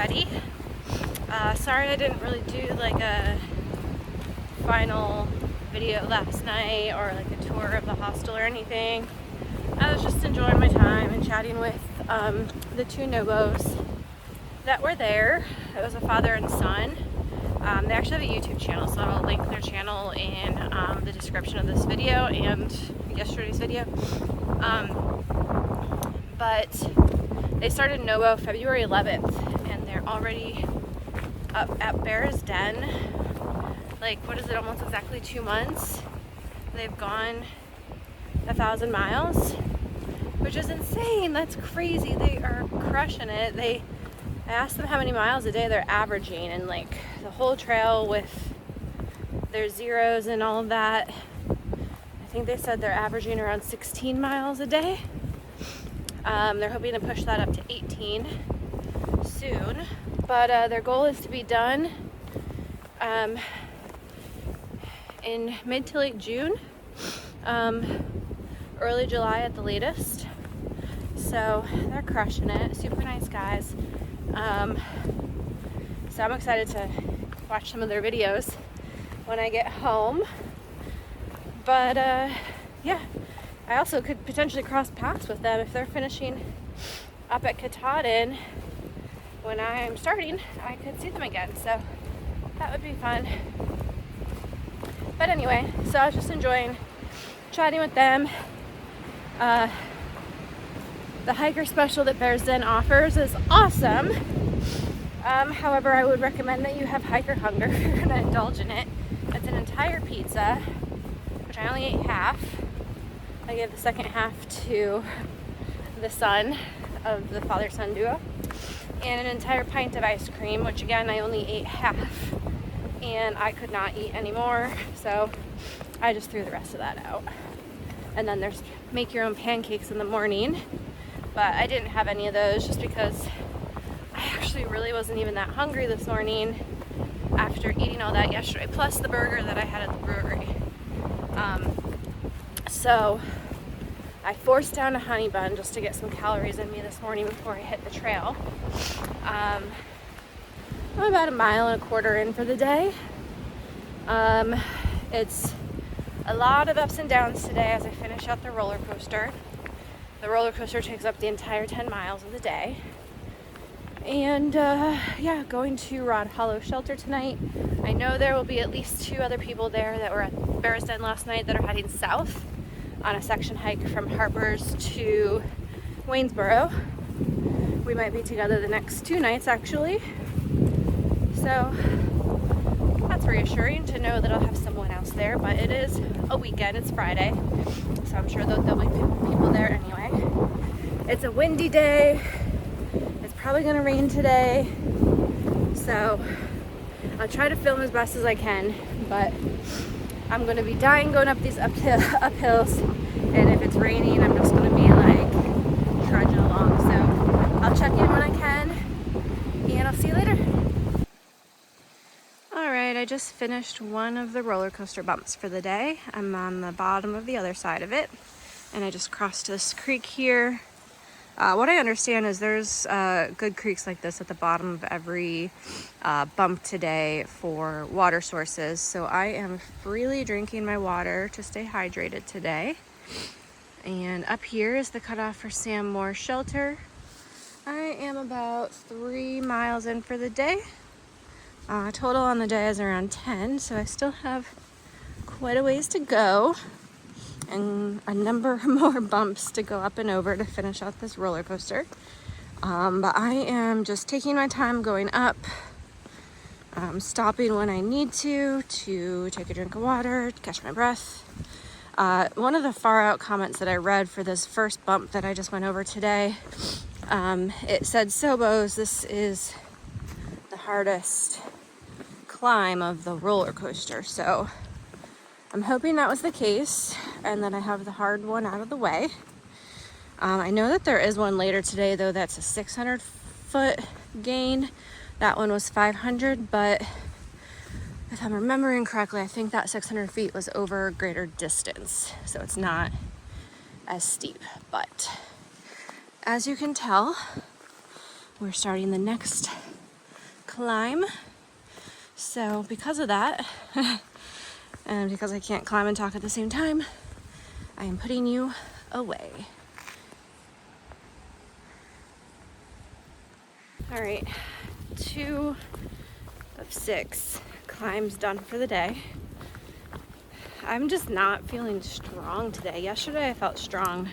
already. Sorry I didn't really do like a final video last night or like a tour of the hostel or anything. I was just enjoying my time and chatting with the two Nobos that were there. It was a father and son. They actually have a YouTube channel, so I'll link their channel in the description of this video and yesterday's video. But they started Nobo February 11th, and they're already up at Bears Den. Like, what is it, almost exactly 2 months? They've gone 1,000 miles, which is insane. That's crazy. They are crushing it. I asked them how many miles a day they're averaging, and like the whole trail with their zeros and all of that, I think they said they're averaging around 16 miles a day. They're hoping to push that up to 18 soon, but their goal is to be done in mid to late June, early July at the latest. So they're crushing it. Super nice guys. So I'm excited to watch some of their videos when I get home. But yeah, I also could potentially cross paths with them if they're finishing up at Katahdin when I'm starting. I could see them again, so that would be fun. But anyway, so I was just enjoying chatting with them. The hiker special that Bears Den offers is awesome. However, I would recommend that you have hiker hunger if you're gonna indulge in it. It's an entire pizza, which I only ate half. I gave the second half to the son of the father-son duo, and an entire pint of ice cream, which again I only ate half, and I could not eat anymore, so I just threw the rest of that out. And then there's make your own pancakes in the morning, but I didn't have any of those just because I actually really wasn't even that hungry this morning after eating all that yesterday, plus the burger that I had at the brewery. So I forced down a honey bun just to get some calories in me this morning before I hit the trail. I'm about 1.25 miles in for the day. It's a lot of ups and downs today as I finish out the roller coaster. The roller coaster takes up the entire 10 miles of the day. And yeah, going to Rod Hollow Shelter tonight. I know there will be at least 2 other people there that were at Bears Den last night that are heading south on a section hike from Harper's to Waynesboro. We might be together the next 2 nights actually. So that's reassuring to know that I'll have someone else there, but it is a weekend, it's Friday, so I'm sure there'll be people there anyway. It's a windy day. It's probably gonna rain today, so I'll try to film as best as I can, but I'm gonna be dying going up these uphills, and if it's raining, I'm just gonna be like trudging along. So I'll check in when I can, and I'll see you later. Alright, I just finished one of the roller coaster bumps for the day. I'm on the bottom of the other side of it, and I just crossed this creek here. What I understand is there's good creeks like this at the bottom of every bump today for water sources, so I am freely drinking my water to stay hydrated today. And up here is the cutoff for Sam Moore Shelter. I am about 3 miles in for the day. Total on the day is around 10, so I still have quite a ways to go and a number more bumps to go up and over to finish out this roller coaster. But I am just taking my time going up, stopping when I need to take a drink of water, to catch my breath. One of the far out comments that I read for this first bump that I just went over today, it said, SOBOs, this is the hardest climb of the roller coaster. So I'm hoping that was the case and that I have the hard one out of the way. I know that there is one later today though that's a 600-foot gain. That one was 500, but if I'm remembering correctly, I think that 600 feet was over a greater distance, so it's not as steep. But as you can tell, we're starting the next climb. So because of that, and because I can't climb and talk at the same time, I am putting you away. All right, 2 of 6 climbs done for the day. I'm just not feeling strong today. Yesterday I felt strong.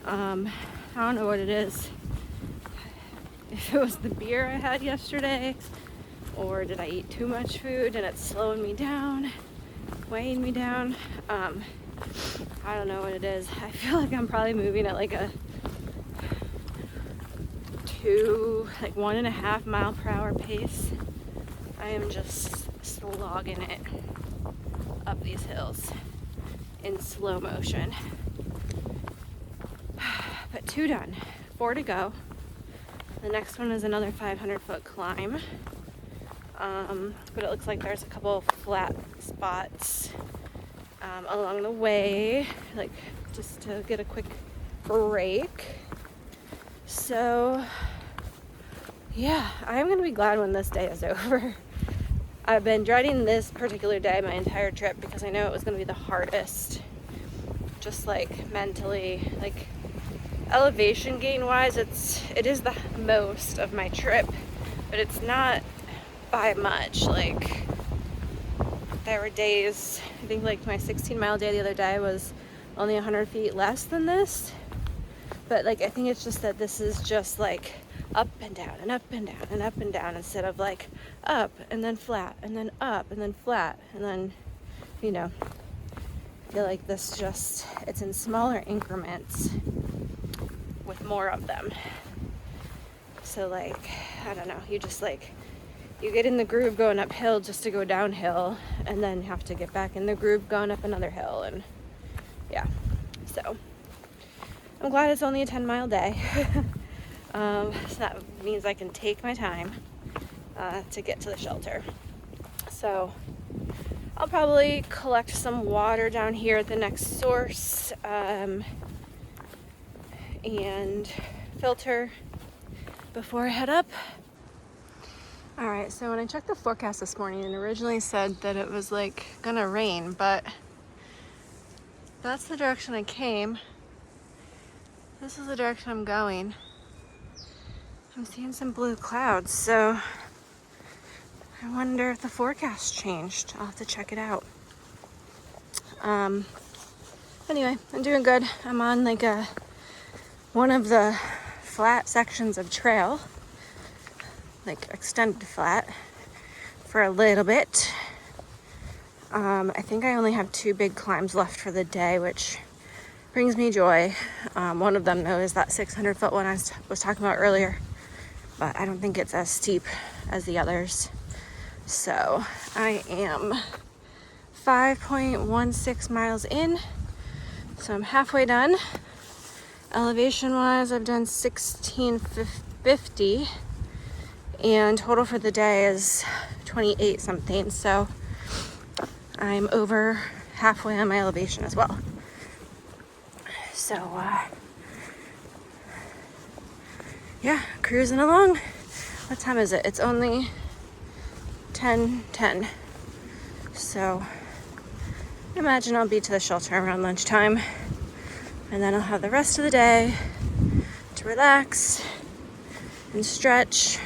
I don't know what it is. If it was the beer I had yesterday, or did I eat too much food and it's slowing me down, weighing me down. I don't know what it is. I feel like I'm probably moving at like a 1.5 mile per hour pace. I am just slogging it up these hills in slow motion. But 2 done, 4 to go. The next one is another 500-foot climb. But it looks like there's a couple flat spots along the way, like just to get a quick break. So yeah, I'm gonna be glad when this day is over. I've been dreading this particular day my entire trip because I know it was gonna be the hardest, just like mentally, like elevation gain wise. It is the most of my trip, but it's not by much. Like, there were days, I think like my 16-mile day the other day was only 100 feet less than this, but like I think it's just that this is just like up and down and up and down and up and down, instead of like up and then flat and then up and then flat, and then, you know, I feel like this just, it's in smaller increments with more of them. So like, I don't know, you just like, you get in the groove going uphill just to go downhill, and then have to get back in the groove going up another hill. And yeah, so I'm glad it's only a 10-mile day. So that means I can take my time to get to the shelter. So I'll probably collect some water down here at the next source and filter before I head up. All right, so when I checked the forecast this morning, it originally said that it was like gonna rain, but that's the direction I came. This is the direction I'm going. I'm seeing some blue clouds, so I wonder if the forecast changed. I'll have to check it out. Anyway, I'm doing good. I'm on like one of the flat sections of trail, like extended flat, for a little bit. I think I only have 2 big climbs left for the day, which brings me joy. One of them, though, is that 600-foot one I was talking about earlier, but I don't think it's as steep as the others. So I am 5.16 miles in, so I'm halfway done. Elevation wise, I've done 1650, and total for the day is 28 something, so I'm over halfway on my elevation as well. So yeah, cruising along. What time is it? It's only 10:10, so I imagine I'll be to the shelter around lunchtime, and then I'll have the rest of the day to relax and stretch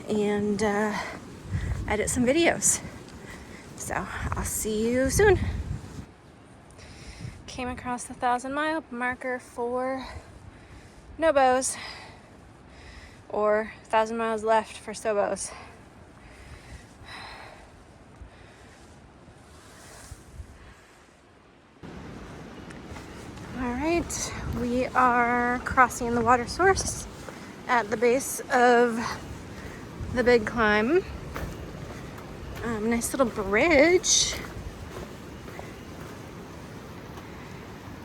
and edit some videos. So I'll see you soon. Came across the 1,000-mile marker for NOBOs, or 1,000 miles left for SOBOs. All right, we are crossing the water source at the base of the big climb. Nice little bridge.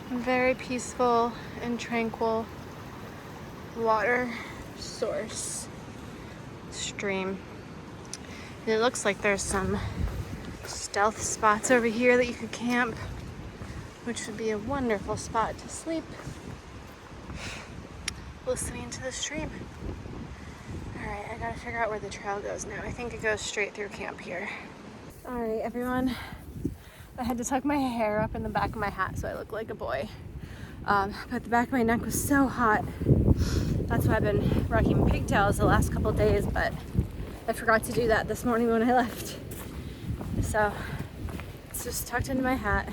Very peaceful and tranquil water source stream. And it looks like there's some stealth spots over here that you could camp, which would be a wonderful spot to sleep, listening to the stream. All Alright, I gotta figure out where the trail goes now. I think it goes straight through camp here. Alright, everyone. I had to tuck my hair up in the back of my hat so I look like a boy. But the back of my neck was so hot. That's why I've been rocking pigtails the last couple days, but I forgot to do that this morning when I left. So it's just tucked into my hat.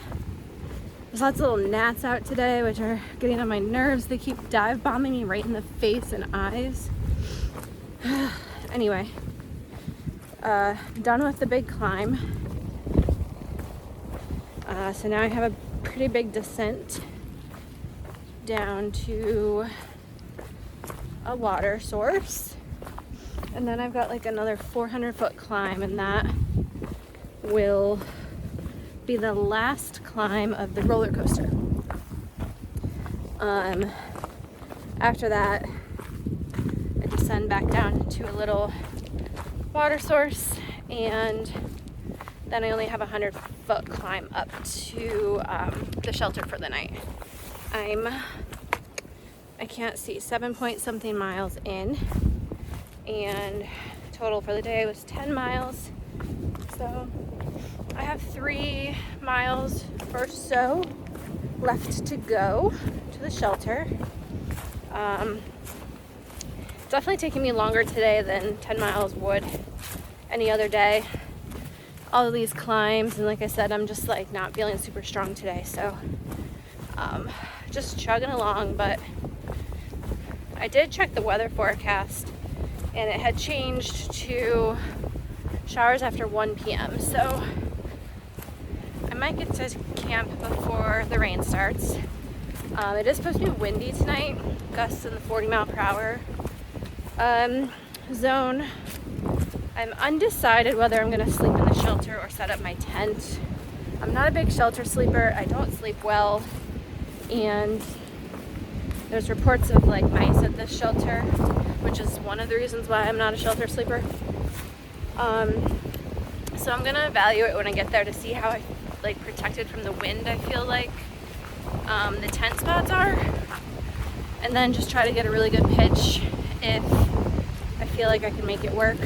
There's lots of little gnats out today, which are getting on my nerves. They keep dive bombing me right in the face and eyes. Anyway, done with the big climb. So now I have a pretty big descent down to a water source. And then I've got like another 400-foot climb, and that will be the last climb of the roller coaster. After that, I descend back down to a little water source, and then I only have a 100-foot climb up to the shelter for the night. I can't see, 7-point-something miles in, and total for the day was 10 miles. So I have 3 miles or so left to go to the shelter. Definitely taking me longer today than 10 miles would any other day. All of these climbs, and like I said, I'm just like not feeling super strong today, so just chugging along. But I did check the weather forecast, and it had changed to showers after 1 p.m. So I might get to camp before the rain starts. It is supposed to be windy tonight, gusts in the 40-mile-per-hour zone. I'm undecided whether I'm going to sleep in the shelter or set up my tent. I'm not a big shelter sleeper. I don't sleep well, and there's reports of like mice at this shelter, which is one of the reasons why I'm not a shelter sleeper. So I'm gonna evaluate when I get there to see how I like protected from the wind I feel like the tent spots are, and then just try to get a really good pitch if I feel like I can make it work.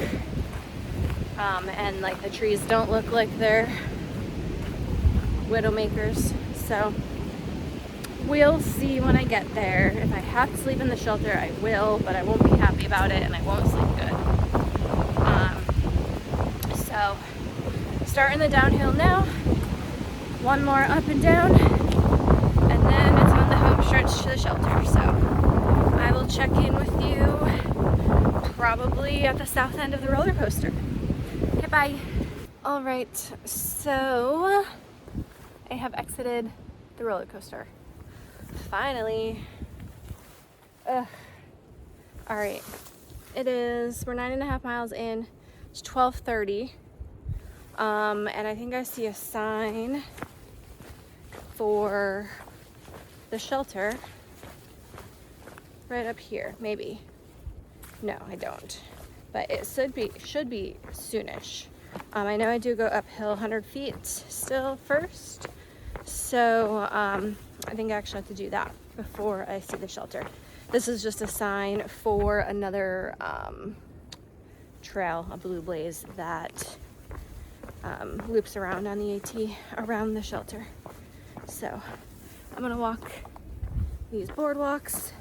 And like the trees don't look like they're widowmakers, so we'll see when I get there. If I have to sleep in the shelter, I will, but I won't be happy about it, and I won't sleep good. So starting the downhill now, 1 more up and down, and then it's on the home stretch to the shelter. So I will check in with you probably at the south end of the roller coaster. Okay, bye. All right, so I have exited the roller coaster. Finally. All right, we're 9.5 miles in. It's 12:30. And I think I see a sign for the shelter right up here, maybe. No, I don't, but it should be soonish. I know I do go uphill 100 feet still first, so I think I actually have to do that before I see the shelter. This is just a sign for another trail, a blue blaze that loops around on the AT around the shelter. So I'm gonna walk these boardwalks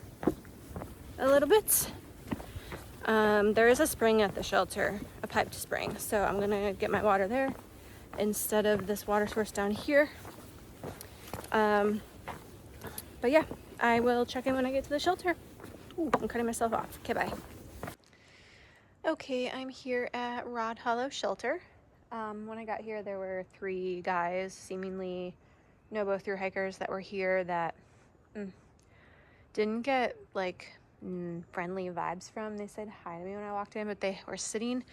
a little bit. There is a spring at the shelter, a piped spring, so I'm gonna get my water there instead of this water source down here. But yeah, I will check in when I get to the shelter. Ooh, I'm cutting myself off. Okay, bye. Okay, I'm here at Rod Hollow Shelter. When I got here, there were 3 guys, seemingly Nobo thru hikers, that were here that didn't get like friendly vibes from. They said hi to me when I walked in, but they were sitting,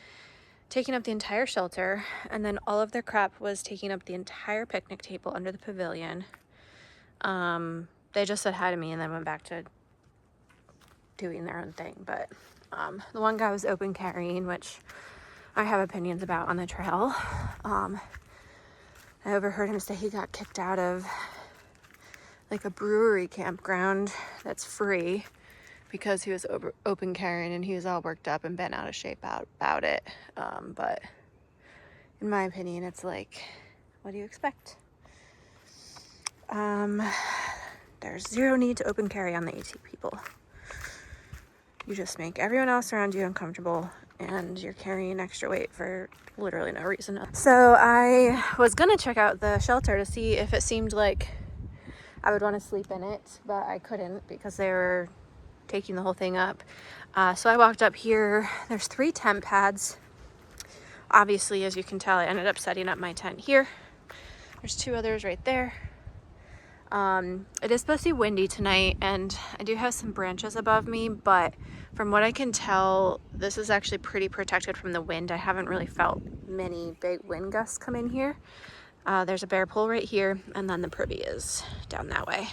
taking up the entire shelter, and then all of their crap was taking up the entire picnic table under the pavilion. They just said hi to me and then went back to doing their own thing. But the one guy was open carrying, which I have opinions about on the trail. I overheard him say he got kicked out of like a brewery campground that's free because he was open carrying and he was all worked up and bent out of shape about it. But in my opinion, it's like, what do you expect? There's zero need to open carry on the AT people. You just make everyone else around you uncomfortable and you're carrying extra weight for literally no reason. So I was gonna check out the shelter to see if it seemed like I would want to sleep in it, but I couldn't because they were taking the whole thing up. So I walked up here. There's 3 tent pads. Obviously, as you can tell, I ended up setting up my tent here. There's 2 others right there. It is supposed to be windy tonight, and I do have some branches above me, but from what I can tell, this is actually pretty protected from the wind. I haven't really felt many big wind gusts come in here. There's a bear pool right here, and then the privy is down that way.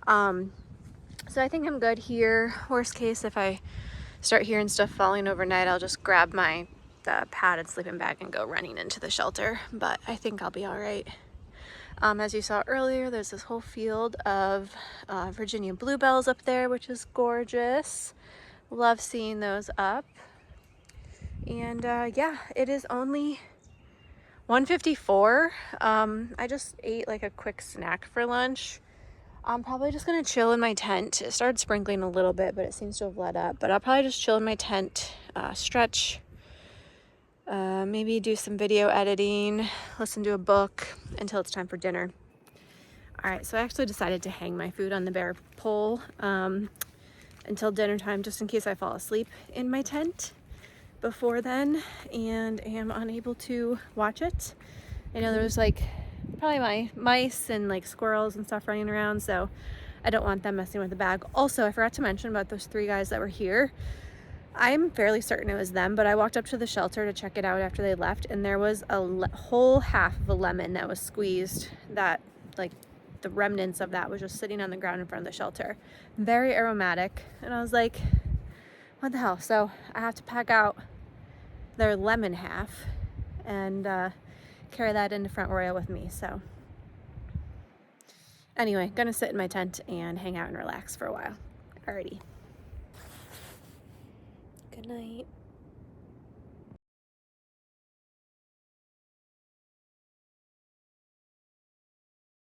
So I think I'm good here. Worst case, if I start hearing stuff falling overnight, I'll just grab my padded sleeping bag and go running into the shelter, but I think I'll be all right. As you saw earlier, there's this whole field of Virginia bluebells up there, which is gorgeous. Love seeing those up. And yeah, it is only 1:54. I just ate like a quick snack for lunch. I'm probably just gonna chill in my tent. It started sprinkling a little bit, but it seems to have let up. But I'll probably just chill in my tent, stretch, maybe do some video editing, listen to a book until it's time for dinner. All right, so I actually decided to hang my food on the bear pole until dinner time, just in case I fall asleep in my tent before then and am unable to watch it. I know there's like probably my mice and like squirrels and stuff running around, so I don't want them messing with the bag. Also, I forgot to mention about those 3 guys that were here. I'm fairly certain it was them, but I walked up to the shelter to check it out after they left, and there was a whole half of a lemon that was squeezed, that like the remnants of that was just sitting on the ground in front of the shelter. Very aromatic, and I was like, what the hell? So I have to pack out their lemon half and carry that into Front Royal with me. So anyway, gonna sit in my tent and hang out and relax for a while. Alrighty. Good night.